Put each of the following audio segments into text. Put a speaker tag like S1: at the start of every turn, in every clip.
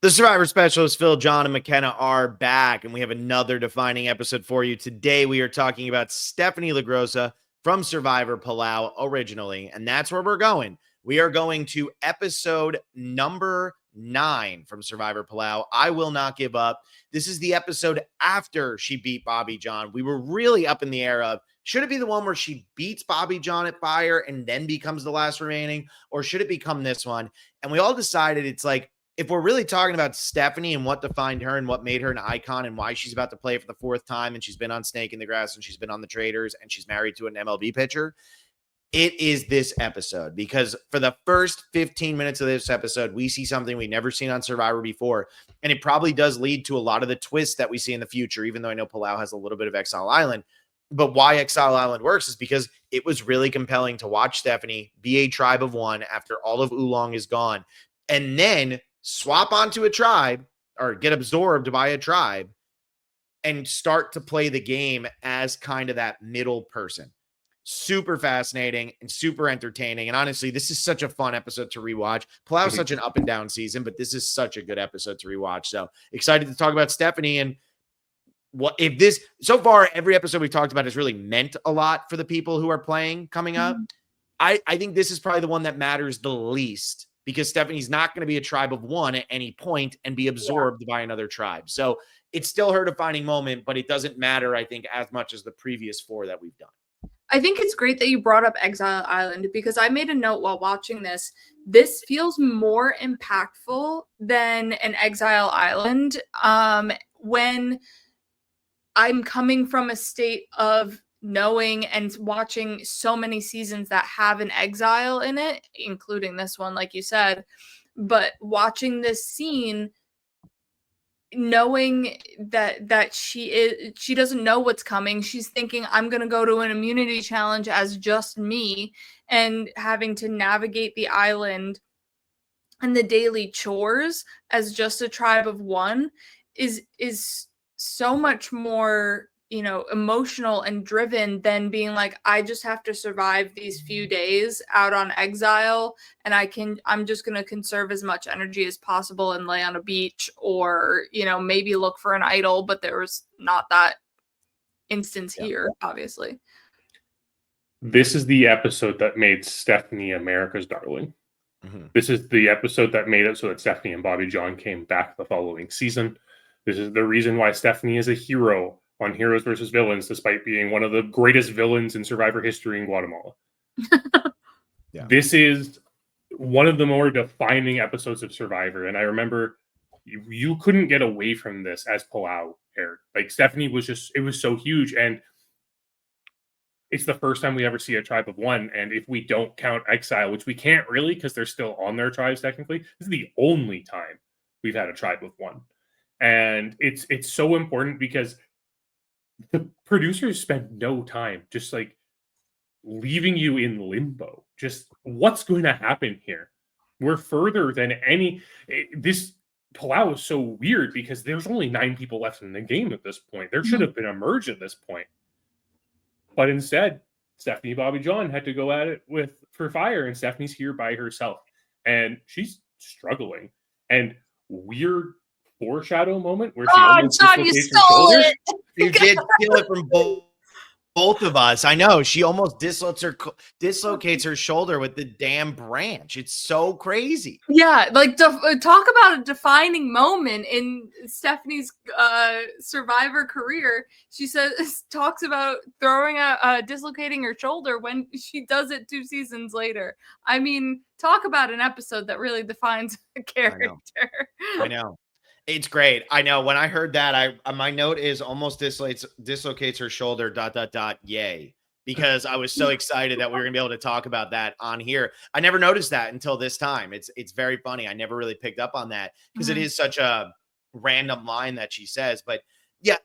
S1: The Survivor Specialists, Phil, John, and McKenna are back, and we have another defining episode for you. Today, we are talking about Stephenie Lagrossa from Survivor Palau originally, and that's where we're going. We are going to episode number 9 from Survivor Palau. I Will Not Give Up. This is the episode after she beat Bobby John. We were really up in the air of, should it be the one where she beats Bobby John at Fire and then becomes the last remaining, or should it become this one? And we all decided it's like, if we're really talking about Stephenie and what defined her and what made her an icon and why she's about to play for the 4th time, and she's been on Snake in the Grass and she's been on the Traders and she's married to an MLB pitcher, it is this episode, because for the first 15 minutes of this episode, we see something we've never seen on Survivor before. And it probably does lead to a lot of the twists that we see in the future, even though I know Palau has a little bit of Exile Island. But why Exile Island works is because it was really compelling to watch Stephenie be a tribe of one after all of Oolong is gone, and then swap onto a tribe or get absorbed by a tribe and start to play the game as kind of that middle person. Super fascinating and super entertaining. And honestly, this is such a fun episode to rewatch. Palau's such an up and down season, but this is such a good episode to rewatch. So excited to talk about Stephenie. And what if this, so far, every episode we've talked about has really meant a lot for the people who are playing coming up. I think this is probably the one that matters the least, because Stephenie's not going to be a tribe of one at any point and be absorbed by another tribe. So it's still her defining moment, but it doesn't matter, I think, as much as the previous 4 that we've done.
S2: I think it's great that you brought up Exile Island, because I made a note while watching this. This feels more impactful than an Exile Island when I'm coming from a state of knowing and watching so many seasons that have an exile in it, including this one, like you said. But watching this scene, knowing that she doesn't know what's coming. She's thinking, I'm gonna go to an immunity challenge as just me, and having to navigate the island and the daily chores as just a tribe of one is so much more, emotional and driven than being like, I just have to survive these few days out on exile, and I'm just going to conserve as much energy as possible and lay on a beach, or, maybe look for an idol. But there was not that instance here, obviously.
S3: This is the episode that made Stephenie America's darling. This is the episode that made it so that Stephenie and Bobby John came back the following season. This is the reason why Stephenie is a hero on Heroes versus Villains, despite being one of the greatest villains in Survivor history in Guatemala. This is one of the more defining episodes of Survivor. And I remember you couldn't get away from this as Palau aired. Like, Stephenie was just, it was so huge. And it's the first time we ever see a tribe of one. And if we don't count Exile, which we can't really because they're still on their tribes technically, this is the only time we've had a tribe of one. And it's so important because the producers spend no time just like leaving you in limbo. Just what's going to happen here? We're further than this Palau is so weird because there's only 9 people left in the game at this point. There should have been a merge at this point. But instead, Stephenie Bobby John had to go at it for Fire, and Stephenie's here by herself. And she's struggling. And weird foreshadow moment where she almost
S2: John, you stole it.
S1: You did steal it from both of us. I know. She almost dislocates her shoulder with the damn branch. It's so crazy.
S2: Yeah, like talk about a defining moment in Stephenie's Survivor career. She talks about dislocating her shoulder when she does it 2 seasons later. I mean, talk about an episode that really defines a character.
S1: I know. It's great. I know. When I heard that, my note is almost dislocates her shoulder, ... Yay. Because I was so excited that we were going to be able to talk about that on here. I never noticed that until this time. It's very funny. I never really picked up on that because it is such a random line that she says. But yeah,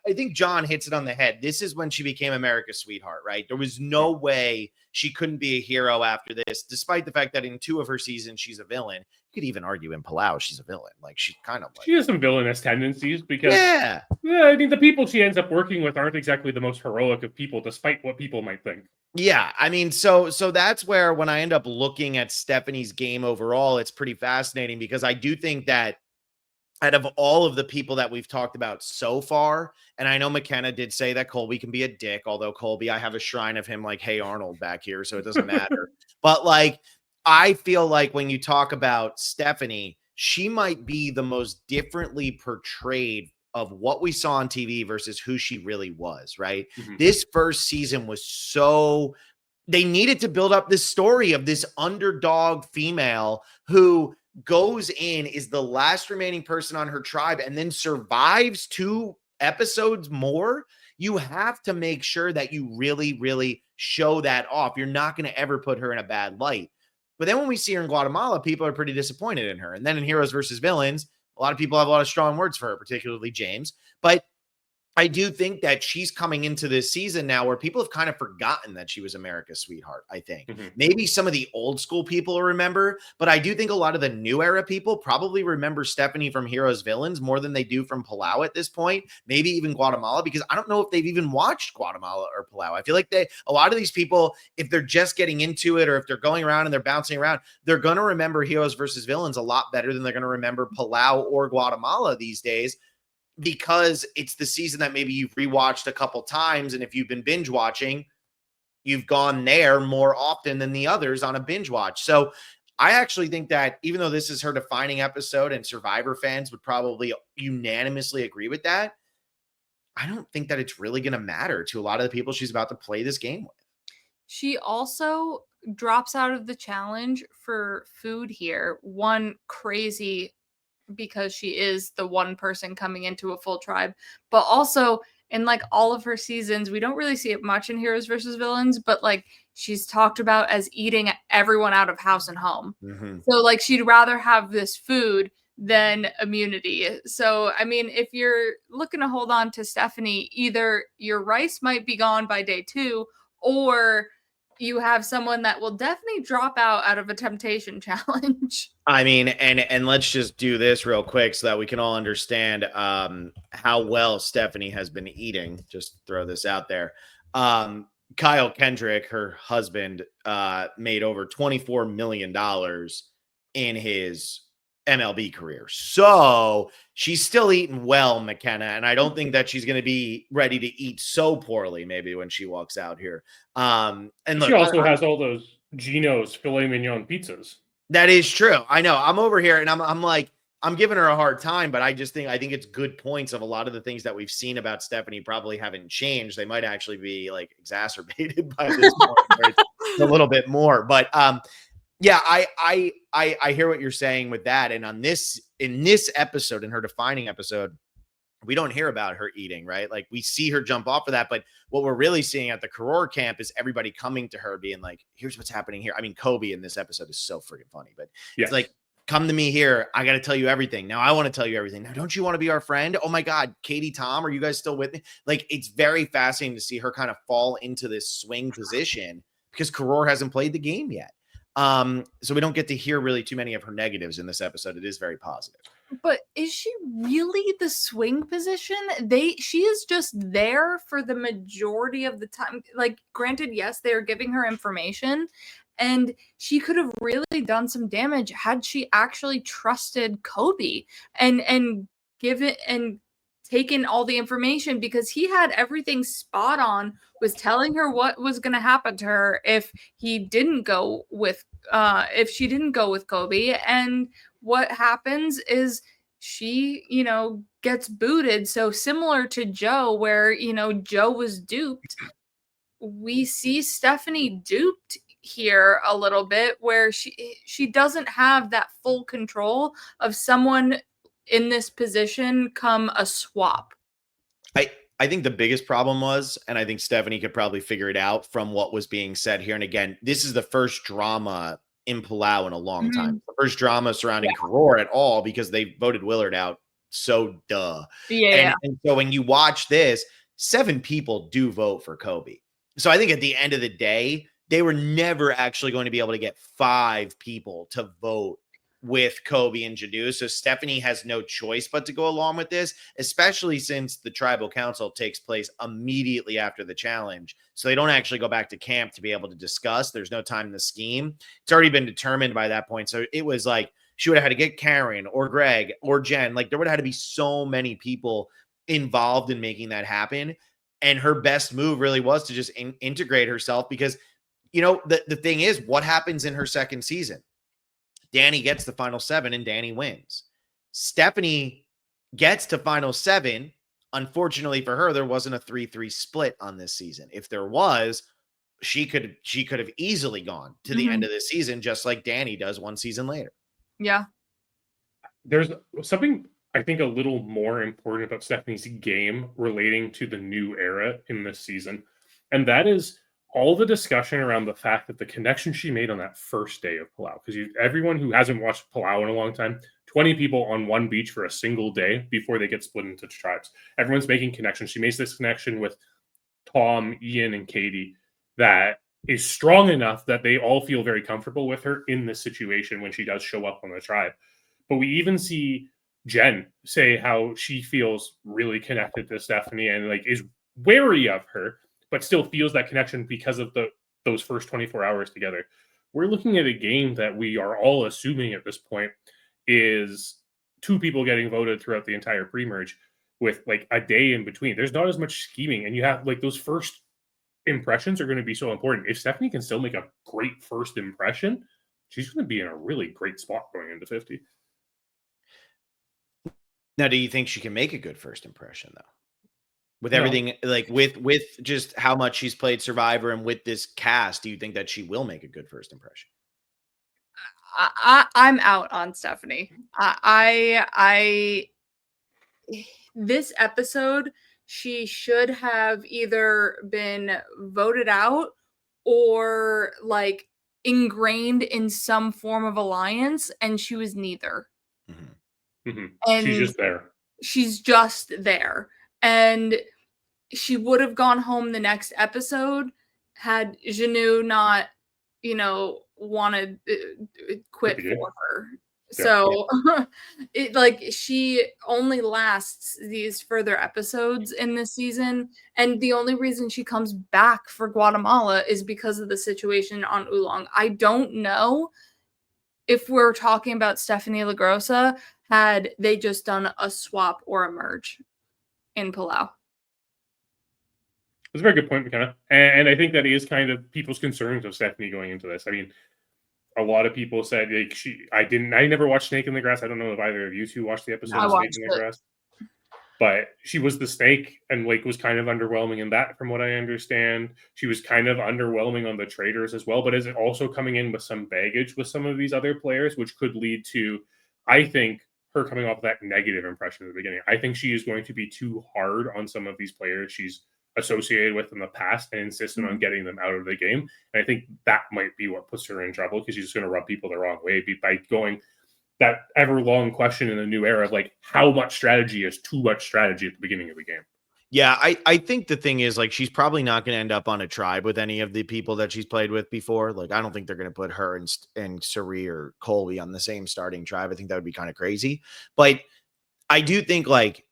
S1: I think John hits it on the head. This is when she became America's sweetheart, right? There was no way she couldn't be a hero after this, despite the fact that in 2 of her seasons, she's a villain. You could even argue in Palau, she's a villain. Like, she's kind of like...
S3: She has some villainous tendencies because... Yeah, I mean, the people she ends up working with aren't exactly the most heroic of people, despite what people might think.
S1: Yeah, I mean, so that's where when I end up looking at Stephenie's game overall, it's pretty fascinating because I do think that out of all of the people that we've talked about so far, and I know McKenna did say that Colby can be a dick, although Colby, I have a shrine of him like, hey, Arnold back here, so it doesn't matter. But like, I feel like when you talk about Stephenie, she might be the most differently portrayed of what we saw on TV versus who she really was, right?
S3: Mhm.
S1: This first season was so, they needed to build up this story of this underdog female who goes in, is the last remaining person on her tribe, and then survives 2 episodes more. You have to make sure that you really, really show that off. You're not going to ever put her in a bad light. But then when we see her in Guatemala, people are pretty disappointed in her. And then in Heroes versus Villains, a lot of people have a lot of strong words for her, particularly James. But I do think that she's coming into this season now where people have kind of forgotten that she was America's sweetheart, I think. Maybe some of the old school people will remember, but I do think a lot of the new era people probably remember Stephenie from Heroes Villains more than they do from Palau at this point, maybe even Guatemala, because I don't know if they've even watched Guatemala or Palau. I feel like a lot of these people, if they're just getting into it or if they're going around and they're bouncing around, they're going to remember Heroes versus Villains a lot better than they're going to remember Palau or Guatemala these days, because it's the season that maybe you've rewatched a couple times. And if you've been binge watching, you've gone there more often than the others on a binge watch. So I actually think that even though this is her defining episode and Survivor fans would probably unanimously agree with that, I don't think that it's really going to matter to a lot of the people she's about to play this game with.
S2: She also drops out of the challenge for food here. One crazy, because she is the one person coming into a full tribe, but also in like all of her seasons, we don't really see it much in Heroes versus Villains, but like she's talked about as eating everyone out of house and home. So like she'd rather have this food than immunity. So I mean, if you're looking to hold on to Stephenie, either your rice might be gone by day 2, or you have someone that will definitely drop out of a temptation challenge.
S1: I mean, and let's just do this real quick so that we can all understand how well Stephenie has been eating. Just throw this out there. Kyle Kendrick, her husband, made over $24 million in his MLB career. So she's still eating well, McKenna. And I don't think that she's going to be ready to eat so poorly maybe when she walks out here. And
S3: she
S1: look,
S3: also has all those Geno's filet mignon pizzas.
S1: That is true. I know. I'm over here and I'm like, I'm giving her a hard time, but I think it's good points of a lot of the things that we've seen about Stephenie probably haven't changed. They might actually be like exacerbated by this point, where it's a little bit more. But yeah, I hear what you're saying with that. And in this episode, in her defining episode, we don't hear about her eating, right? Like we see her jump off of that, but what we're really seeing at the Karor camp is everybody coming to her being like, here's what's happening here. I mean, Kobe in this episode is so freaking funny, but It's like, come to me here. I got to tell you everything. Now I want to tell you everything. Now, don't you want to be our friend? Oh my God, Katie, Tom, are you guys still with me? Like, it's very fascinating to see her kind of fall into this swing position because Karor hasn't played the game yet. So we don't get to hear really too many of her negatives in this episode. It is very positive.
S2: But is she really the swing position? She is just there for the majority of the time. Like, granted, yes, they are giving her information, and she could have really done some damage had she actually trusted Kobe and taken all the information, because he had everything spot on, was telling her what was going to happen to her if he didn't go with if she didn't go with Kobe. And what happens is she, gets booted. So similar to Joe, where, Joe was duped, we see Stephenie duped here a little bit, where she doesn't have that full control of someone in this position come a swap.
S1: I think the biggest problem was, and I think Stephenie could probably figure it out from what was being said here. And again, this is the first drama in Palau in a long time. The first drama surrounding Karor at all, because they voted Willard out. So duh.
S2: Yeah.
S1: And so when you watch this, 7 people do vote for Kobe. So I think at the end of the day, they were never actually going to be able to get 5 people to vote with Kobe and Jadu. So Stephenie has no choice but to go along with this, especially since the tribal council takes place immediately after the challenge. So they don't actually go back to camp to be able to discuss. There's no time in the scheme. It's already been determined by that point. So it was like she would have had to get Karen or Greg or Jen. Like there would have had to be so many people involved in making that happen. And her best move really was to just integrate herself because, you know, the thing is, what happens in her second season? Danny gets the final 7 and Danny wins. Stephenie gets to final 7. Unfortunately for her, there wasn't a 3-3 split on this season. If there was, she could have easily gone to the end of the season, just like Danny does one season later.
S2: Yeah.
S3: There's something I think a little more important about Stephenie's game relating to the new era in this season. And that is all the discussion around the fact that the connection she made on that first day of Palau, because everyone who hasn't watched Palau in a long time, 20 people on one beach for a single day before they get split into tribes. Everyone's making connections. She makes this connection with Tom, Ian, and Katie that is strong enough that they all feel very comfortable with her in this situation when she does show up on the tribe. But we even see Jen say how she feels really connected to Stephenie and like is wary of her, but still feels that connection because of those first 24 hours together. We're looking at a game that we are all assuming at this point is 2 people getting voted throughout the entire pre-merge with like a day in between. There's not as much scheming, and you have like those first impressions are going to be so important. If Stephenie can still make a great first impression, she's going to be in a really great spot going into 50.
S1: Now, do you think she can make a good first impression though? With everything, like with just how much she's played Survivor and with this cast, do you think that she will make a good first impression?
S2: I'm out on Stephenie. This episode, she should have either been voted out or like ingrained in some form of alliance, and she was neither. And
S3: she's just there.
S2: She's just there. And she would have gone home the next episode had Janu not, you know, wanted quit for her. Yeah. So it like she only lasts these further episodes in this season, and the only reason she comes back for Guatemala is because of the situation on Oolong. I don't know if we're talking about Stephenie Lagrossa had they just done a swap or a merge in Palau.
S3: That's a very good point, McKenna. And I think that is kind of people's concerns of Stephenie going into this. I mean, a lot of people said like I never watched Snake in the Grass. I don't know if either of you two watched the episode of Snake in the Grass. But she was the snake and like was kind of underwhelming in that, from what I understand. She was kind of underwhelming on the traders as well, but is it also coming in with some baggage with some of these other players, which could lead to, I think, her coming off that negative impression at the beginning. I think she is going to be too hard on some of these players she's associated with in the past and insistent on getting them out of the game. And I think that might be what puts her in trouble, because she's just going to rub people the wrong way by going that ever long question in the new era of like how much strategy is too much strategy at the beginning of the game.
S1: Yeah, I think the thing is like she's probably not going to end up on a tribe with any of the people that she's played with before. Like I don't think they're going to put her and Suri or Colby on the same starting tribe. I think that would be kind of crazy. But I do think like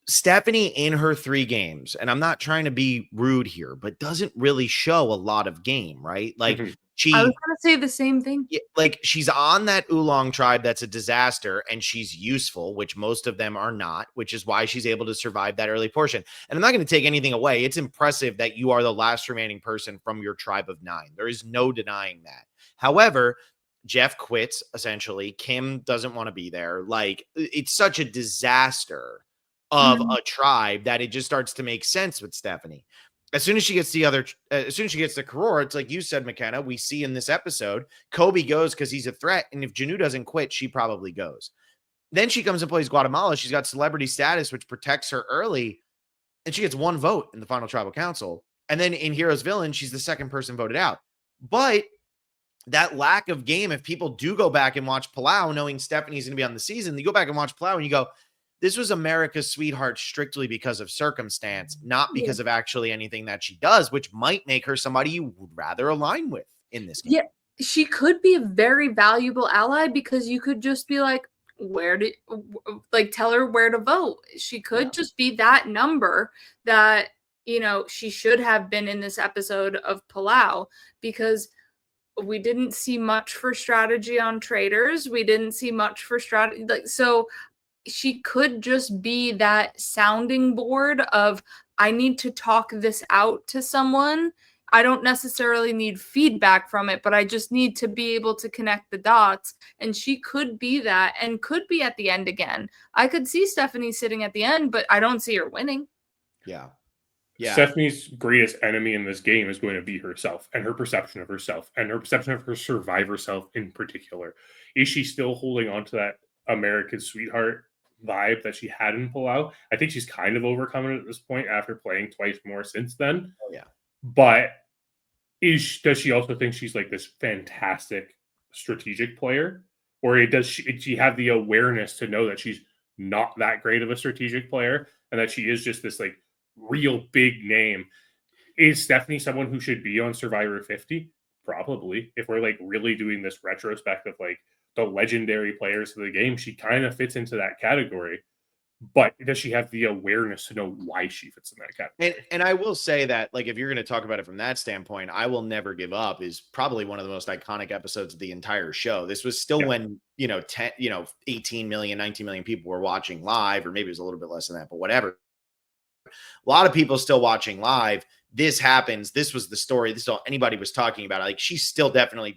S1: Stephenie in her 3 games, and I'm not trying to be rude here, but doesn't really show a lot of game, right? Like
S2: I was going to say the same thing.
S1: Like she's on that Oolong tribe that's a disaster, and she's useful, which most of them are not, which is why she's able to survive that early portion. And I'm not going to take anything away. It's impressive that you are the last remaining person from your tribe of 9. There is no denying that. However, Jeff quits, essentially. Kim doesn't want to be there. Like it's such a disaster of a tribe that it just starts to make sense with Stephenie. As soon as she gets as soon as she gets to Karora, it's like you said, McKenna, we see in this episode, Kobe goes because he's a threat. And if Janu doesn't quit, she probably goes. Then she comes and plays Guatemala. She's got celebrity status, which protects her early. And she gets 1 vote in the final tribal council. And then in Heroes Villain, she's the second person voted out. But that lack of game, if people do go back and watch Palau, knowing Stephenie's going to be on the season, they go back and watch Palau and you go, this was America's sweetheart strictly because of circumstance, not because of actually anything that she does, which might make her somebody you would rather align with in this game.
S2: Yeah, she could be a very valuable ally because you could just be like, tell her where to vote. She could just be that number that, you know, she should have been in this episode of Palau, because we didn't see much for strategy on traders. We didn't see much for strategy. Like, so she could just be that sounding board of, I need to talk this out to someone. I don't necessarily need feedback from it, but I just need to be able to connect the dots. And she could be that and could be at the end again. I could see Stephenie sitting at the end, but I don't see her winning.
S1: Yeah. Yeah.
S3: Stephanie's greatest enemy in this game is going to be herself and her perception of herself and her perception of her survivor self in particular. Is she still holding on to that American sweetheart vibe that she had in Palau? I think she's kind of overcome it at this point after playing twice more since then.
S1: Oh, yeah.
S3: But does she also think she's like this fantastic strategic player? Or does she have the awareness to know that she's not that great of a strategic player and that she is just this like real big name? Is Stephenie someone who should be on Survivor 50? Probably. If we're like really doing this retrospect of like the legendary players of the game, she kind of fits into that category. But does she have the awareness to know why she fits in that category?
S1: And I will say that, like, if you're going to talk about it from that standpoint, I Will Never Give Up is probably one of the most iconic episodes of the entire show. This was still when, 18 million, 19 million people were watching live, or maybe it was a little bit less than that, but whatever. A lot of people still watching live. This happens. This was the story. This is all anybody was talking about. Like, she still definitely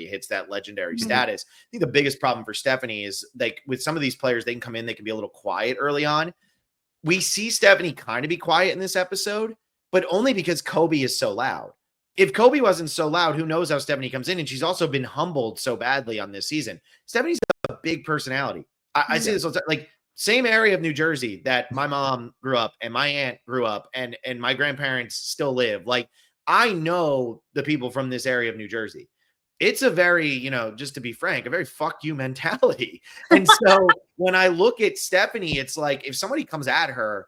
S1: hits that legendary status. I think the biggest problem for Stephenie is, like, with some of these players, they can come in, they can be a little quiet early on. We see Stephenie kind of be quiet in this episode, but only because Kobe is so loud. If Kobe wasn't so loud, who knows how Stephenie comes in? And she's also been humbled so badly on this season. Stephenie's a big personality. I say this all the time, like, same area of New Jersey that my mom grew up and my aunt grew up and my grandparents still live. Like, I know the people from this area of New Jersey. It's a very, just to be frank, a very fuck you mentality. And so when I look at Stephenie, it's like, if somebody comes at her,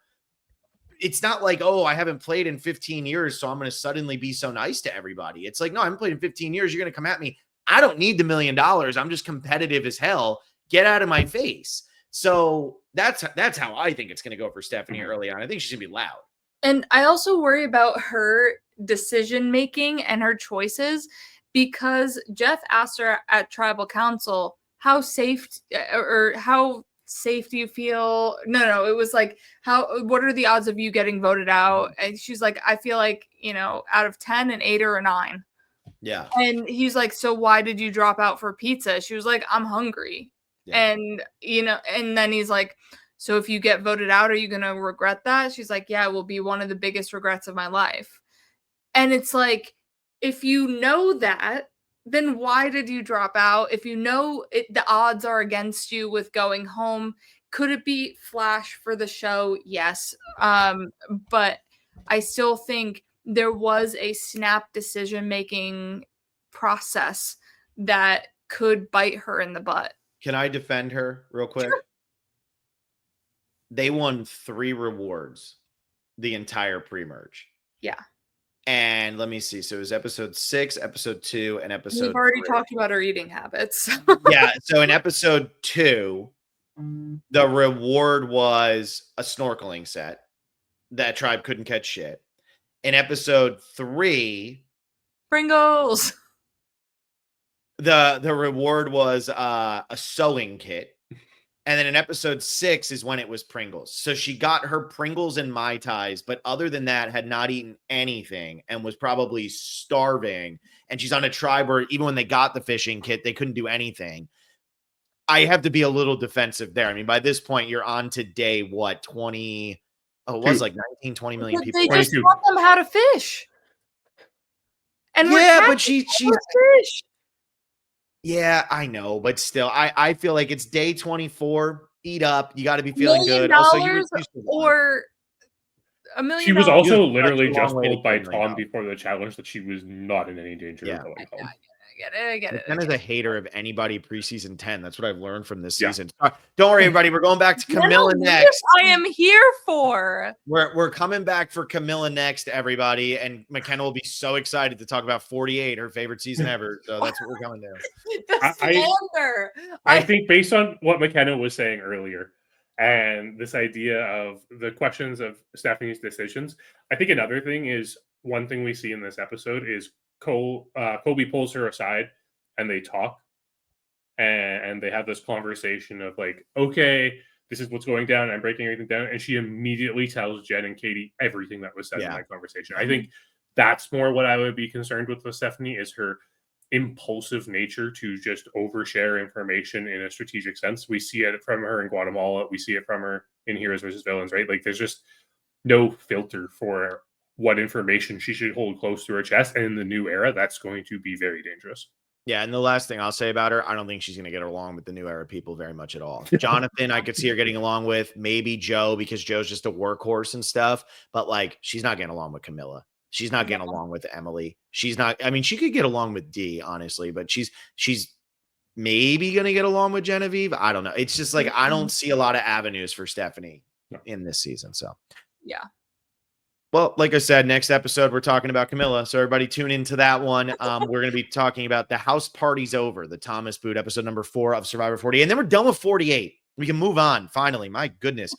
S1: it's not like, oh, I haven't played in 15 years, so I'm going to suddenly be so nice to everybody. It's like, no, I haven't played in 15 years. You're going to come at me. I don't need the $1 million. I'm just competitive as hell. Get out of my face. So that's how I think it's going to go for Stephenie early on. I think she's going to be loud.
S2: And I also worry about her decision-making and her choices, because Jeff asked her at Tribal Council, how safe do you feel? No, it was like, what are the odds of you getting voted out? And she's like, I feel like, out of 10, an 8 or a 9.
S1: Yeah.
S2: And he's like, so why did you drop out for pizza? She was like, I'm hungry. Yeah. And, and then he's like, so if you get voted out, are you going to regret that? She's like, yeah, it will be one of the biggest regrets of my life. And it's like, if you know that, then why did you drop out? If you know the odds are against you with going home, could it be flash for the show? Yes. But I still think there was a snap decision-making process that could bite her in the butt.
S1: Can I defend her real quick? Sure. They won 3 rewards the entire pre-merge.
S2: Yeah.
S1: And let me see. So it was episode 6, episode 2, and episode
S2: We've already
S1: 3.
S2: talked about her eating habits.
S1: Yeah. So in episode 2, the reward was a snorkeling set. That tribe couldn't catch shit. In episode 3,
S2: Pringles.
S1: The reward was a sewing kit. And then in episode 6 is when it was Pringles. So she got her Pringles and Mai Tais, but other than that, had not eaten anything and was probably starving. And she's on a tribe where even when they got the fishing kit, they couldn't do anything. I have to be a little defensive there. I mean, by this point, you're on to day, 20? Oh, it was like 19, 20 million people.
S2: They just taught them how to fish.
S1: And yeah, but she's fish. Yeah, I know, but still, I feel like it's day 24. Eat up. You got to be feeling good. Also,
S2: or $1 million.
S3: She was also literally just told by Tom before the challenge that she was not in any danger of going home.
S2: I get it.
S1: I'm kind of a hater of anybody preseason 10. That's what I've learned from this season. Don't worry, everybody. We're going back to Camilla next.
S2: I am here for.
S1: We're coming back for Camilla next, everybody. And McKenna will be so excited to talk about 48, her favorite season ever. So that's what we're coming to.
S3: I think based on what McKenna was saying earlier, and this idea of the questions of Stephenie's decisions, I think another thing is, one thing we see in this episode is Kobe pulls her aside and they talk, and they have this conversation of like, okay, this is what's going down. I'm breaking everything down. And she immediately tells Jen and Katie everything that was said in that conversation. I think that's more what I would be concerned with Stephenie, is her impulsive nature to just overshare information in a strategic sense. We see it from her in Guatemala. We see it from her in Heroes versus Villains, right? Like there's just no filter for what information she should hold close to her chest. And in the new era, that's going to be very dangerous.
S1: Yeah, and the last thing I'll say about her, I don't think she's going to get along with the new era people very much at all. Jonathan, I could see her getting along with, maybe Joe, because Joe's just a workhorse and stuff, but like she's not getting along with Camilla. She's not getting along with Emily. She's not, I mean, she could get along with Dee, honestly, but she's maybe going to get along with Genevieve. I don't know. It's just like I don't see a lot of avenues for Stephenie in this season. So,
S2: yeah.
S1: Well, like I said, next episode, we're talking about Camilla. So everybody tune into that one. We're going to be talking about The House Party's Over, the Thomas Boot, episode number 4 of Survivor 48. And then we're done with 48. We can move on, finally. My goodness.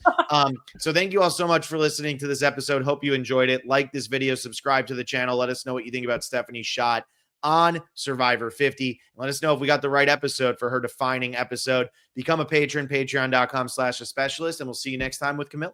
S1: So thank you all so much for listening to this episode. Hope you enjoyed it. Like this video, subscribe to the channel. Let us know what you think about Stephenie's shot on Survivor 50. Let us know if we got the right episode for her defining episode. Become a patron, patreon.com/a specialist, and we'll see you next time with Camilla.